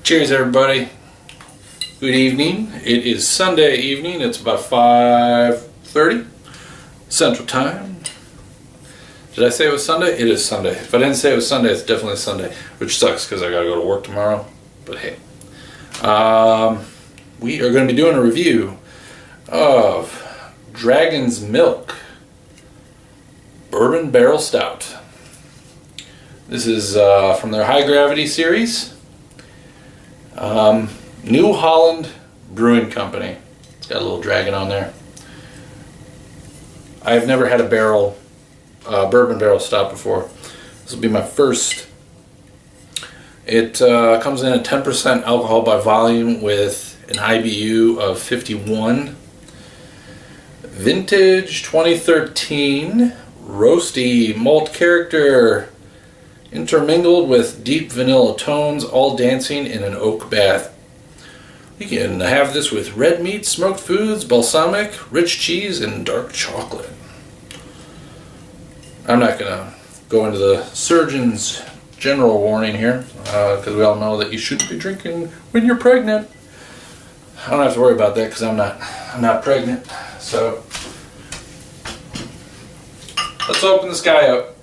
Cheers, everybody. Good evening. It is Sunday evening. It's about 5:30 Central Time. Did I say it was Sunday? It is Sunday. If I didn't say it was Sunday, it's definitely Sunday, which sucks because I got to go to work tomorrow. But hey, we are going to be doing a review of Dragon's Milk Bourbon Barrel Stout. This is from their High Gravity series. New Holland Brewing Company. It's got a little dragon on there. I've never had a bourbon barrel stout before. This will be my first. It comes in at 10% alcohol by volume with an IBU of 51. Vintage 2013. Roasty malt character intermingled with deep vanilla tones, all dancing in an oak bath. You can have this with red meat, smoked foods, balsamic, rich cheese, and dark chocolate. I'm not going to go into the surgeon's general warning here, because we all know that you shouldn't be drinking when you're pregnant. I don't have to worry about that because I'm not pregnant. So let's open this guy up.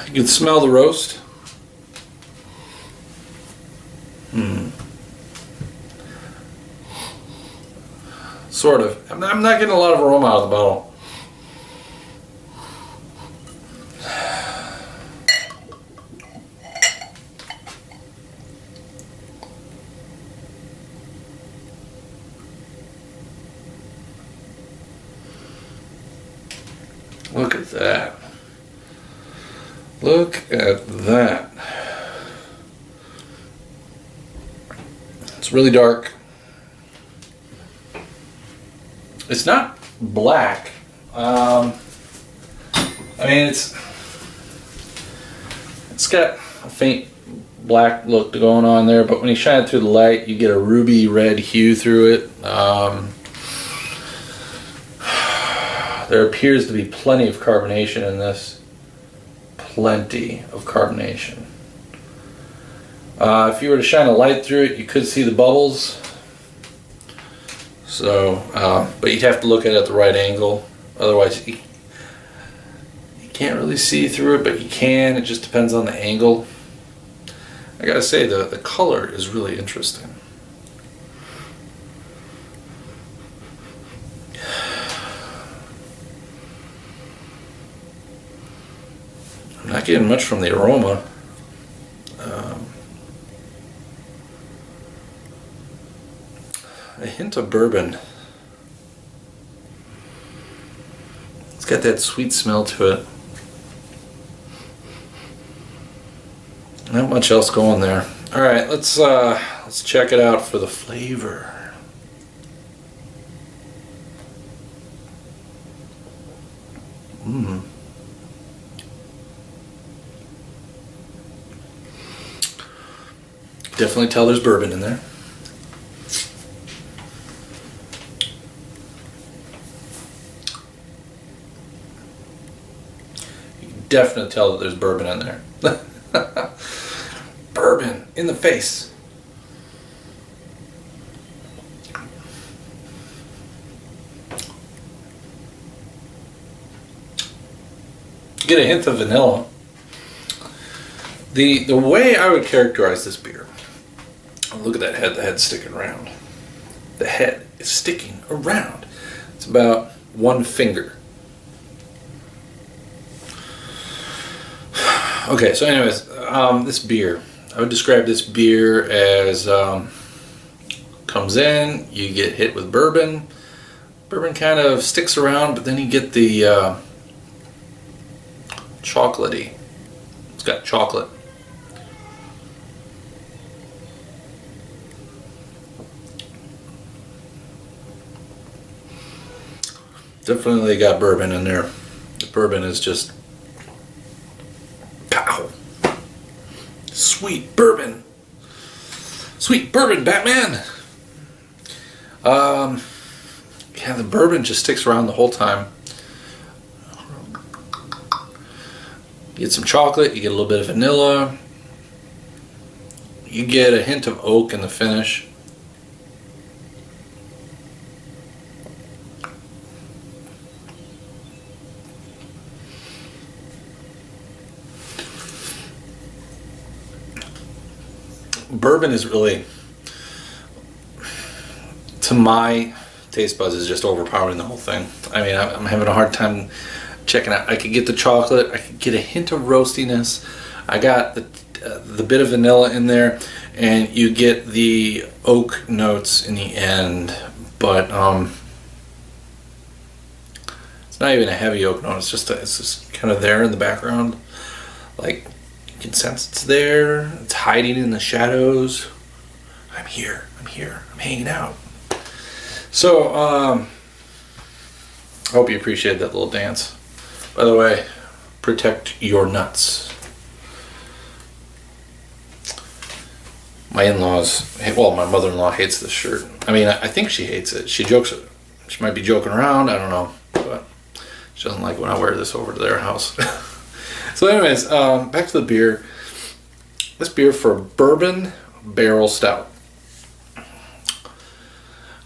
You can smell the roast. Sort of. I'm not getting a lot of aroma out of the bottle. Look at that. Look at that. It's really dark. It's not black. I mean, it's got a faint black look going on there, but when you shine it through the light, you get a ruby red hue through it. There appears to be plenty of carbonation in this. Plenty of carbonation. If you were to shine a light through it, you could see the bubbles. So, but you'd have to look at it at the right angle. Otherwise, you can't really see through it, but you can. It just depends on the angle. I gotta say, the color is really interesting. I'm not getting much from the aroma. A hint of bourbon. It's got that sweet smell to it. Not much else going there. All right, let's check it out for the flavor. Definitely tell there's bourbon in there. You can definitely tell that there's bourbon in there. Bourbon in the face. Get a hint of vanilla. The way I would characterize this beer. Look at that head, the head's sticking around. The head is sticking around. It's about one finger. Okay, so anyways, this beer. I would describe this beer as comes in, you get hit with bourbon. Bourbon kind of sticks around, but then you get the chocolatey. It's got chocolate. Definitely got bourbon in there. The bourbon is just pow. Sweet bourbon. Sweet bourbon, Batman. Yeah, the bourbon just sticks around the whole time. You get some chocolate, you get a little bit of vanilla, you get a hint of oak in the finish. Bourbon is really, to my taste buds, is just overpowering the whole thing. I mean, I'm having a hard time checking out. I could get the chocolate, I could get a hint of roastiness. I got the bit of vanilla in there, and you get the oak notes in the end. But it's not even a heavy oak note. It's just kind of there in the background, like. You can sense it's there. It's hiding in the shadows. I'm here. I'm hanging out. So, I hope you appreciate that little dance. By the way, protect your nuts. My in-laws, well, my mother-in-law hates this shirt. I mean, I think she hates it. She might be joking around. I don't know. But she doesn't like when I wear this over to their house. So anyways, back to the beer. This beer for Bourbon Barrel Stout.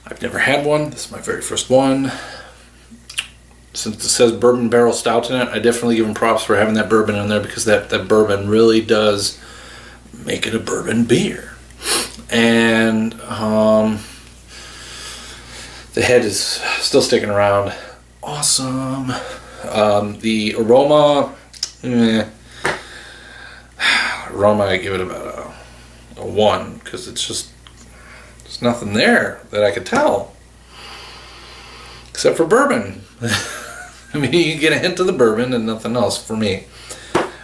I've never had one. This is my very first one. Since it says Bourbon Barrel Stout in it, I definitely give them props for having that bourbon in there, because that bourbon really does make it a bourbon beer. And the head is still sticking around. Awesome. The aroma... Aroma, I give it about a 1, because there's nothing there that I could tell except for bourbon. I mean, you get a hint of the bourbon and nothing else for me.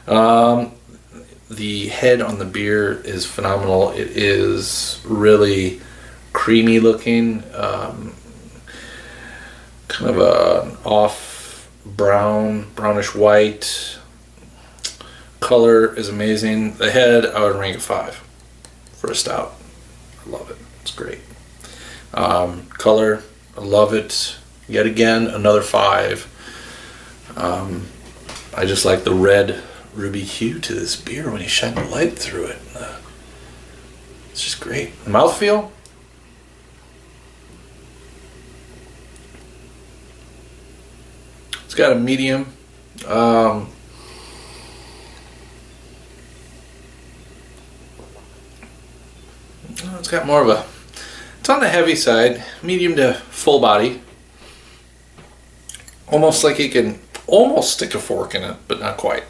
The head on the beer is phenomenal. It is really creamy looking, kind of a off brownish white. Color is amazing. The head, I would rank a 5 for a stout. I love it. It's great. Color, I love it. Yet again, another 5. I just like the red ruby hue to this beer when you shine the light through it. It's just great. Mouthfeel. It's got a medium. It's got more of it's on the heavy side, medium to full body. Almost like you can almost stick a fork in it, but not quite.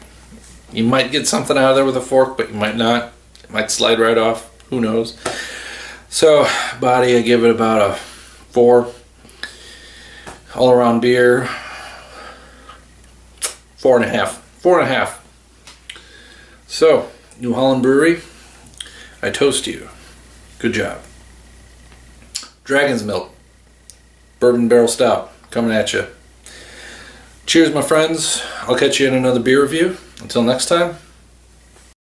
You might get something out of there with a fork, but you might not. It might slide right off. Who knows? So, body, I give it about a 4. All around beer, 4.5. 4.5. So, New Holland Brewery, I toast you. Good job. Dragon's Milk Bourbon Barrel Stout coming at you. Cheers, my friends. I'll catch you in another beer review. Until next time.